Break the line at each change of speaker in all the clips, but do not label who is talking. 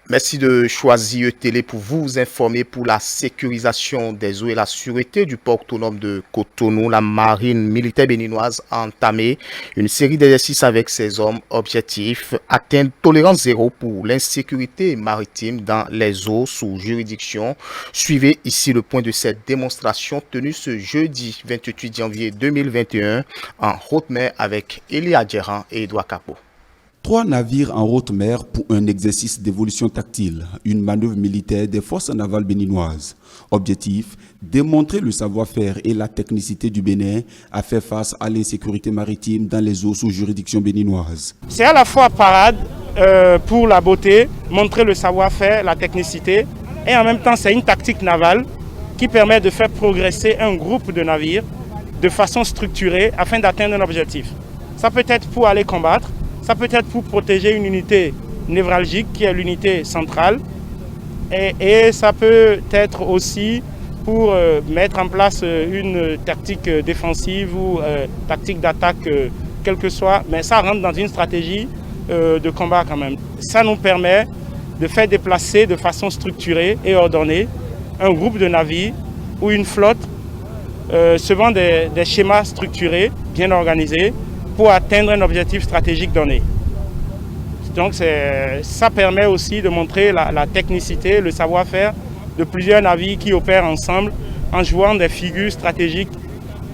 Merci de choisir Télé pour vous informer pour la sécurisation des eaux et la sûreté du port autonome de Cotonou. La marine militaire béninoise a entamé une série d'exercices avec ses hommes. Objectif, atteindre tolérance zéro pour l'insécurité maritime dans les eaux sous juridiction. Suivez ici le point de cette démonstration tenue ce jeudi 28 janvier 2021 en haute mer avec Elia Adjeran et Edouard Capot.
3 navires en haute mer pour un exercice d'évolution tactile, une manœuvre militaire des forces navales béninoises. Objectif, démontrer le savoir-faire et la technicité du Bénin à faire face à l'insécurité maritime dans les eaux sous juridiction béninoise.
C'est à la fois parade pour la beauté, montrer le savoir-faire, la technicité, et en même temps c'est une tactique navale qui permet de faire progresser un groupe de navires de façon structurée afin d'atteindre un objectif. Ça peut être pour aller combattre, ça peut être pour protéger une unité névralgique qui est l'unité centrale et ça peut être aussi pour mettre en place une tactique défensive ou tactique d'attaque, quelle que soit, mais ça rentre dans une stratégie de combat quand même. Ça nous permet de faire déplacer de façon structurée et ordonnée un groupe de navires ou une flotte selon des schémas structurés, bien organisés, pour atteindre un objectif stratégique donné. Donc ça permet aussi de montrer la technicité, le savoir-faire de plusieurs navires qui opèrent ensemble en jouant des figures stratégiques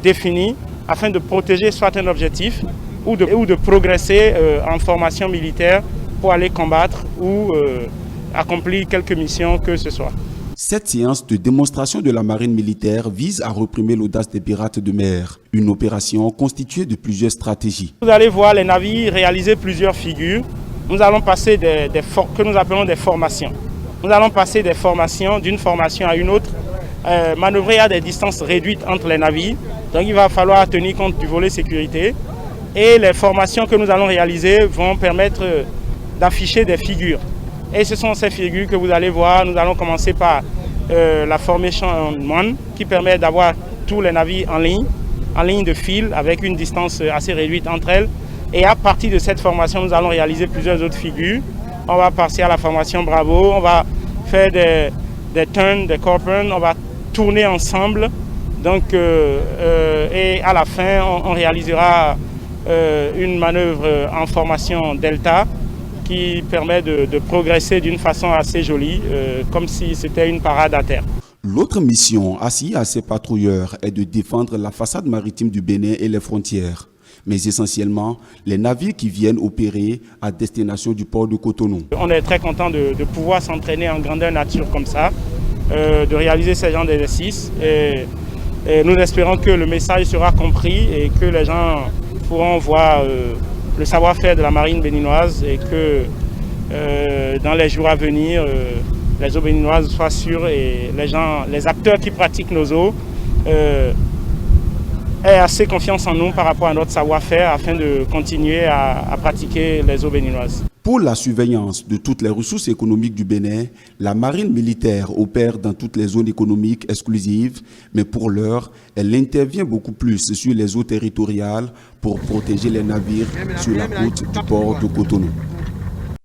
définies afin de protéger soit un objectif ou de progresser en formation militaire pour aller combattre ou accomplir quelques missions que ce soit.
Cette séance de démonstration de la marine militaire vise à réprimer l'audace des pirates de mer, une opération constituée de plusieurs stratégies.
Vous allez voir les navires réaliser plusieurs figures. Nous allons passer que nous appelons des formations. Nous allons passer des formations d'une formation à une autre, manœuvrer à des distances réduites entre les navires. Donc il va falloir tenir compte du volet sécurité. Et les formations que nous allons réaliser vont permettre d'afficher des figures. Et ce sont ces figures que vous allez voir. Nous allons commencer par la formation one qui permet d'avoir tous les navires en ligne de fil avec une distance assez réduite entre elles. Et à partir de cette formation, nous allons réaliser plusieurs autres figures. On va passer à la formation Bravo, on va faire des turns, des corporants, on va tourner ensemble. Donc, et à la fin, on réalisera une manœuvre en formation Delta qui permet de progresser d'une façon assez jolie, comme si c'était une parade à terre.
L'autre mission assignée à ces patrouilleurs est de défendre la façade maritime du Bénin et les frontières, mais essentiellement les navires qui viennent opérer à destination du port de Cotonou.
On est très content de pouvoir s'entraîner en grandeur nature comme ça, de réaliser ce genre d'exercice. Et nous espérons que le message sera compris et que les gens pourront voir le savoir-faire de la marine béninoise et que dans les jours à venir, les eaux béninoises soient sûres et les acteurs qui pratiquent nos eaux aient assez confiance en nous par rapport à notre savoir-faire afin de continuer à pratiquer les eaux béninoises.
Pour la surveillance de toutes les ressources économiques du Bénin, la marine militaire opère dans toutes les zones économiques exclusives, mais pour l'heure, elle intervient beaucoup plus sur les eaux territoriales pour protéger les navires sur la côte du port de Cotonou.